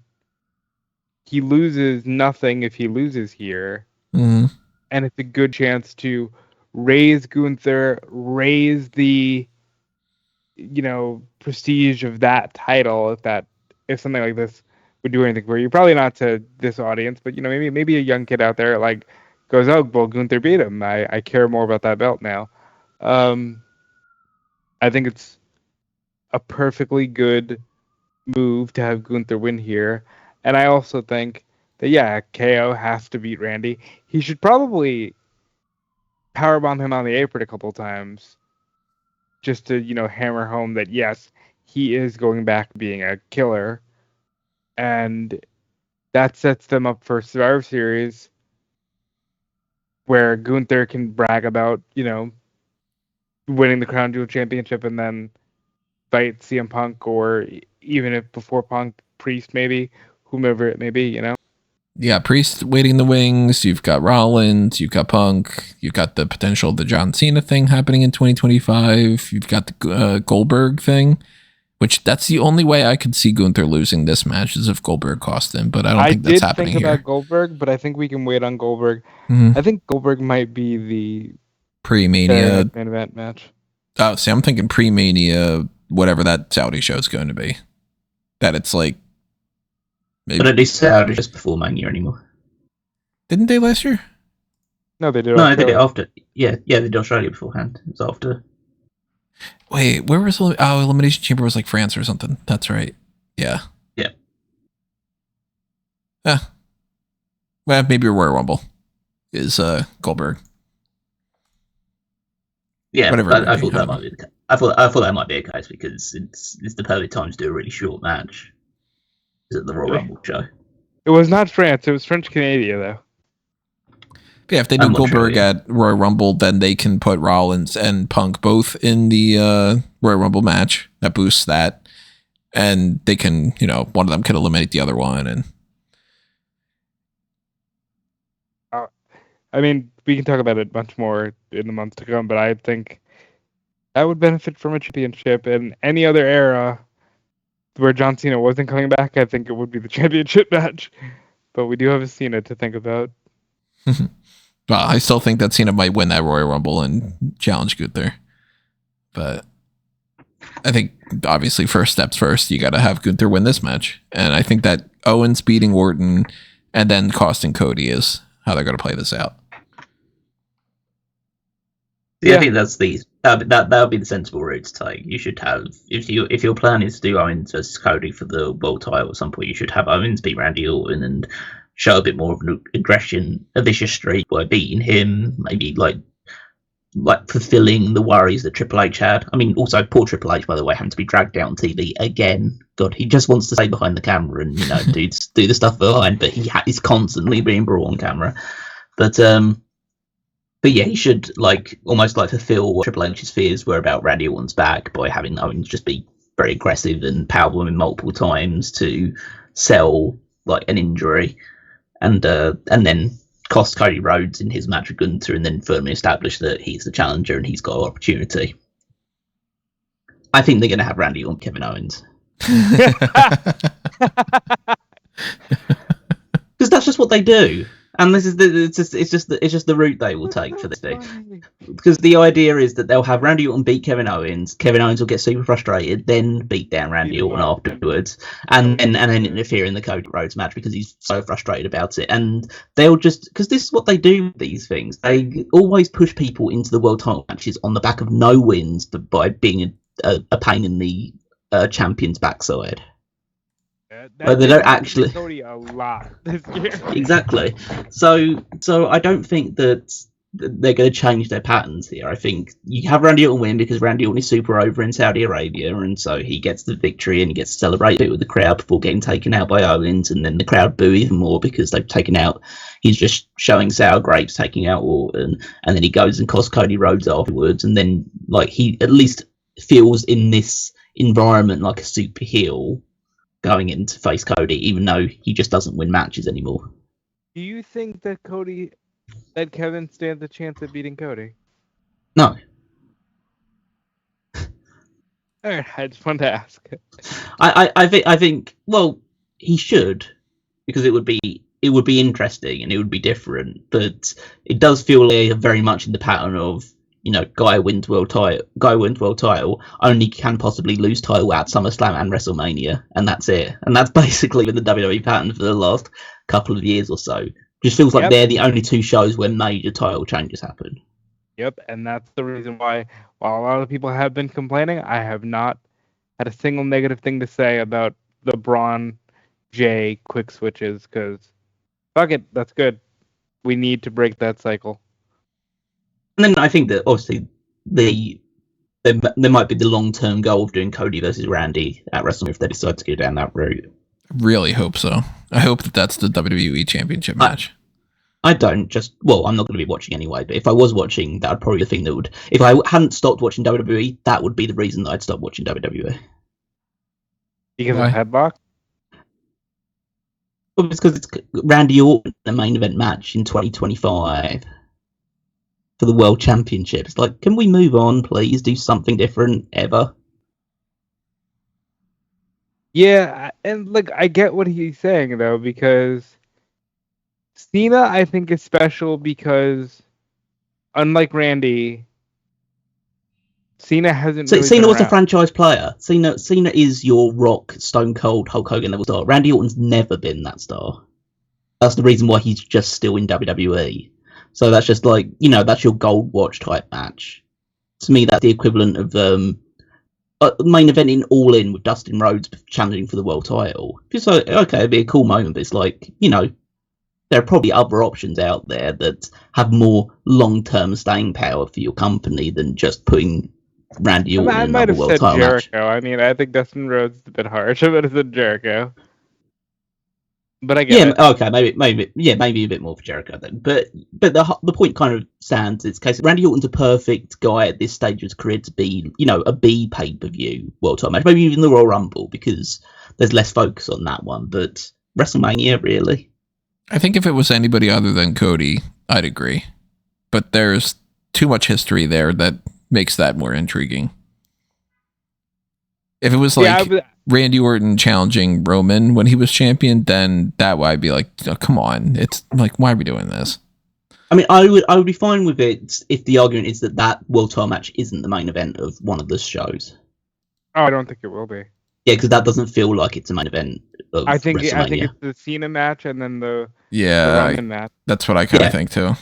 He loses nothing if he loses here. Mm-hmm. And it's a good chance to raise Gunther, raise the prestige of that title if something like this would do anything for you. Probably not to this audience, but maybe a young kid out there like goes, oh well, Gunther beat him. I care more about that belt now. I think it's a perfectly good move to have Gunther win here. And I also think that KO has to beat Randy. He should probably powerbomb him on the apron a couple times just to, hammer home that, yes, he is going back to being a killer. And that sets them up for Survivor Series where Gunther can brag about, winning the Crown Jewel Championship and then fight CM Punk, or even if before Punk, Priest maybe, whomever it may be, Yeah, Priest waiting in the wings. You've got Rollins. You've got Punk. You've got the potential of the John Cena thing happening in 2025. You've got the Goldberg thing, Which that's the only way I could see Gunther losing this match is if Goldberg cost him, but I don't think that's happening here. I did think about Goldberg, but I think we can wait on Goldberg. Mm-hmm. I think Goldberg might be the pre-Mania main event match. Oh, see, I'm thinking pre-Mania, whatever that Saudi show is going to be. That it's like... Maybe. But at least Saudi just before Mania anymore. Didn't they last year? No, they did. No, they did it after. Yeah, they did Australia beforehand. It was after. Wait, where was Elimination Chamber was like France or something. That's right. Yeah. Yeah. Well, maybe Royal Rumble is Goldberg. Yeah, whatever. I thought that might be the case. I thought that might be a case because it's the perfect time to do a really short match. Is it the Royal Rumble show? It was not France. It was French Canada though. Yeah, if they do Goldberg at Royal Rumble, then they can put Rollins and Punk both in the Royal Rumble match. That boosts that. And they can, one of them can eliminate the other one. And I mean, we can talk about it much more in the months to come, but I think that would benefit from a championship. In any other era where John Cena wasn't coming back, I think it would be the championship match. But we do have a Cena to think about. Well, I still think that Cena might win that Royal Rumble and challenge Gunther. But I think, obviously, first steps first, you got to have Gunther win this match. And I think that Owens beating Orton and then costing Cody is how they're going to play this out. Yeah, I think that would be the sensible route to take. You should have, if your plan is to do Owens versus Cody for the world title at some point, you should have Owens beat Randy Orton and show a bit more of an aggression, a vicious streak by beating him, maybe like fulfilling the worries that Triple H had. I mean, also poor Triple H, by the way, having to be dragged out on TV again. God, he just wants to stay behind the camera and do the stuff behind, but he's constantly being brought on camera. But yeah, he should almost fulfill what Triple H's fears were about Randy Orton's back by having Owens just be very aggressive and powerful him multiple times to sell an injury. And then cost Cody Rhodes in his match with Gunther and then firmly establish that he's the challenger and he's got an opportunity. I think they're going to have Randy on Kevin Owens. Because that's just what they do. And this is it's just the route they will take for this thing. Because the idea is that they'll have Randy Orton beat Kevin Owens. Kevin Owens will get super frustrated, then beat down Randy Orton afterwards, and then interfere in the Cody Rhodes match because he's so frustrated about it. And they'll just, because this is what they do with these things. They always push people into the world title matches on the back of no wins, but by being a pain in the champion's backside. But they don't actually Cody a lot this year. Exactly. So I don't think that they're going to change their patterns here. I think you have Randy Orton win because Randy Orton is super over in Saudi Arabia, and so he gets the victory and he gets to celebrate it with the crowd before getting taken out by Owens, and then the crowd boo even more because they've taken out. He's just showing sour grapes, taking out Orton, and then he goes and costs Cody Rhodes afterwards, and then he at least feels in this environment like a super heel going in to face Cody, even though he just doesn't win matches anymore. Do you think that Kevin stands a chance at beating Cody? No. All right, I just wanted to ask. I think well, he should, because it would be interesting and it would be different, but it does feel very much in the pattern of, guy wins world title, only can possibly lose title at SummerSlam and WrestleMania, and that's it. And that's basically been the WWE pattern for the last couple of years or so. Just feels like they're the only two shows where major title changes happen. Yep, and that's the reason why, while a lot of people have been complaining, I have not had a single negative thing to say about the Braun Jay quick switches, because fuck it, that's good. We need to break that cycle. And then I think that obviously there might be the long-term goal of doing Cody versus Randy at WrestleMania if they decide to go down that route. Really hope so. I hope that's the WWE Championship match. I don't I'm not going to be watching anyway, but if I was watching, that would probably be the thing that would, if I hadn't stopped watching WWE, that would be the reason that I'd stop watching WWE. Because of headlock? Well, it's because it's Randy Orton, the main event match in 2025. For the World Championship. It's can we move on, please? Do something different, ever? Yeah, and like I get what he's saying though, because Cena I think is special because unlike Randy, Cena hasn't So really been Cena was a around. franchise player. Cena is your Rock, Stone Cold, Hulk Hogan level star. Randy Orton's never been that star. That's the reason why he's just still in WWE. So that's just like, that's your gold watch type match. To me, that's the equivalent of main event in All In with Dustin Rhodes challenging for the world title. It's like, okay, it'd be a cool moment, but it's like, there are probably other options out there that have more long-term staying power for your company than just putting Randy Orton I in might another have world said title match. Jericho. I mean, I think Dustin Rhodes is a bit harsh. I would have said Jericho, but I get Yeah, it. okay, maybe a bit more for Jericho then. But the point kind of stands. It's case Randy Orton's a perfect guy at this stage of his career to be, a B pay-per-view world title match, maybe even the Royal Rumble because there's less focus on that one. But WrestleMania, really. I think if it was anybody other than Cody, I'd agree. But there's too much history there that makes that more intriguing. If it was like Randy Orton challenging Roman when he was champion, then that would be like, oh, come on. It's like, why are we doing this? I mean, I would be fine with it if the argument is that world title match isn't the main event of one of the shows. Oh, I don't think it will be. Yeah, because that doesn't feel like it's a main event of WrestleMania. I think it's the Cena match and then the Roman match. That's what I kind of think too.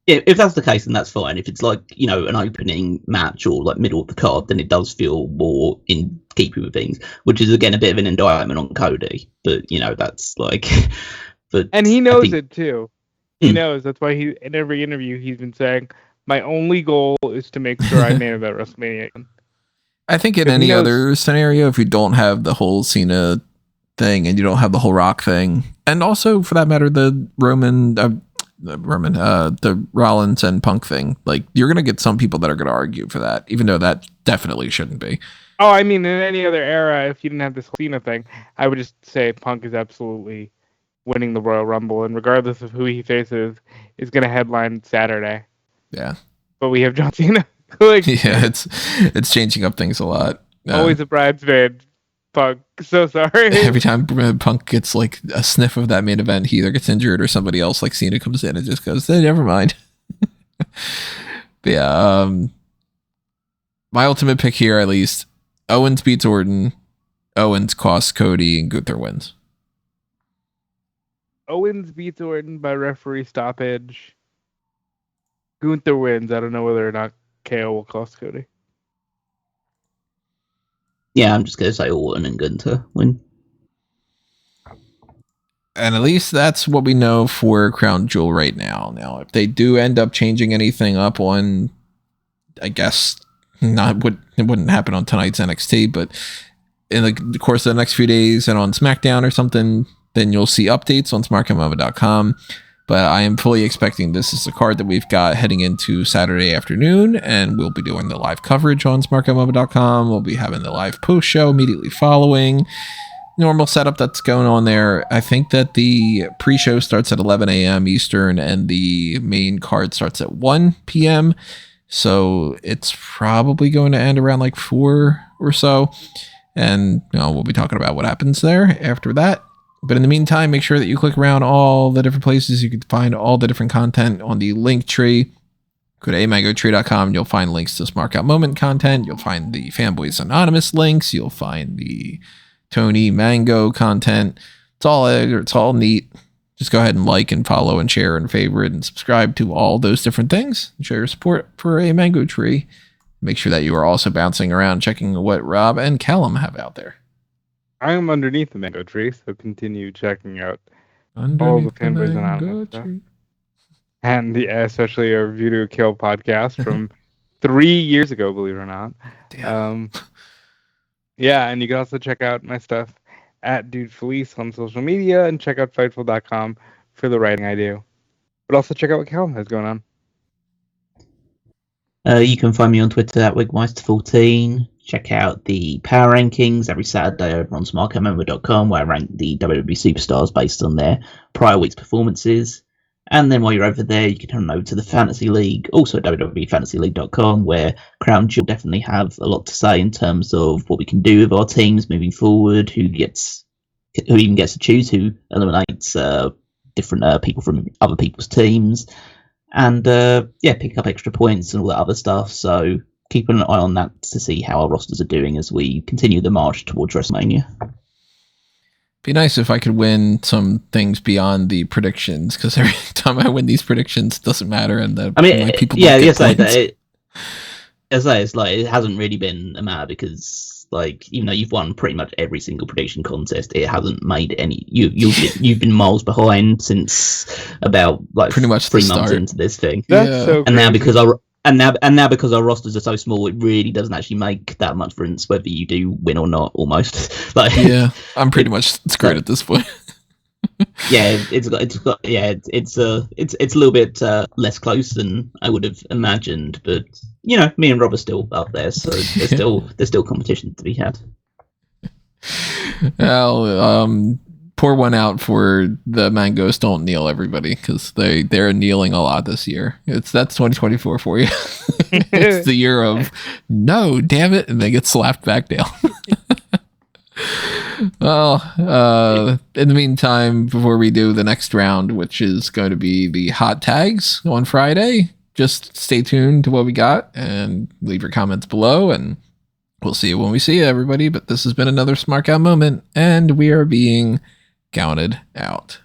Yeah, if that's the case, then that's fine. If it's like, an opening match or like middle of the card, then it does feel more in keeping with things, which is again a bit of an indictment on Cody. But that's like, and he knows it too. He knows. That's why he in every interview he's been saying, "My only goal is to make sure I main event WrestleMania." I think in any other scenario, if you don't have the whole Cena thing and you don't have the whole Rock thing, and also for that matter, the Rollins and Punk thing, like you're gonna get some people that are gonna argue for that, even though that definitely shouldn't be. Oh, I mean, in any other era, if you didn't have this Cena thing, I would just say Punk is absolutely winning the Royal Rumble, and regardless of who he faces, is gonna headline Saturday. Yeah, but we have John Cena. Like, yeah, it's changing up things a lot. Always a bridesmaid. Punk. So sorry. Every time Punk gets like a sniff of that main event, he either gets injured or somebody else like Cena comes in and just goes, never mind. But yeah, my ultimate pick here, at least, Owens beats Orton. Owens costs Cody and Gunther wins. Owens beats Orton by referee stoppage. Gunther wins. I don't know whether or not KO will cost Cody. Yeah, I'm just going to say Orton and Gunther win. And at least that's what we know for Crown Jewel right now. Now, if they do end up changing anything up on, I guess, it wouldn't happen on tonight's NXT, but in the course of the next few days and on SmackDown or something, then you'll see updates on smarkmoma.com. But I am fully expecting this is the card that we've got heading into Saturday afternoon, and we'll be doing the live coverage on smarkmoma.com. We'll be having the live post show immediately following. Normal setup that's going on there. I think that the pre-show starts at 11 a.m. Eastern, and the main card starts at 1 p.m. So it's probably going to end around like 4 or so. And we'll be talking about what happens there after that. But in the meantime, make sure that you click around all the different places you can find all the different content on the link tree. Go to amangotree.com. You'll find links to Smark Out Moment content. You'll find the Fanboys Anonymous links. You'll find the Tony Mango content. It's all neat. Just go ahead and like and follow and share and favorite and subscribe to all those different things. Show your support for a Mango Tree. Make sure that you are also bouncing around checking what Rob and Callum have out there. I am underneath the mango tree, so continue checking out all the Fanboys Anonymous stuff. And especially our View to Kill podcast from 3 years ago, believe it or not. Damn. Yeah, and you can also check out my stuff at Dude Felice on social media and check out Fightful.com for the writing I do. But also check out what Callum has going on. You can find me on Twitter at Wigmeister14. Check out the power rankings every Saturday over on smarkmember.com, where I rank the WWE superstars based on their prior week's performances. And then while you're over there, you can head on over to the Fantasy League, also at www.fantasyleague.com, where Crown Jewel definitely have a lot to say in terms of what we can do with our teams moving forward, who even gets to choose who eliminates different people from other people's teams, and pick up extra points and all that other stuff. So keep an eye on that to see how our rosters are doing as we continue the march towards WrestleMania. Be nice if I could win some things beyond the predictions, because every time I win these predictions, it doesn't matter, and people it's like it hasn't really been a matter because, like, even though you've won pretty much every single prediction contest, it hasn't made any. You've been miles behind since about like pretty much 3 months into this thing. That's so and crazy. now because our rosters are so small, it really doesn't actually make that much difference whether you do win or not. Almost like I'm pretty much screwed at this point. it's a little bit less close than I would have imagined, but me and Rob are still up there, so there's still competition to be had. Well, pour one out for the Mangoes Don't Kneel, everybody, because they're kneeling a lot this year. That's 2024 for you. It's the year of no, damn it, and they get slapped back down. Well, in the meantime, before we do the next round, which is going to be the hot tags on Friday, just stay tuned to what we got and leave your comments below, and we'll see you when we see you, everybody. But this has been another Smark Out moment, and we are being counted out.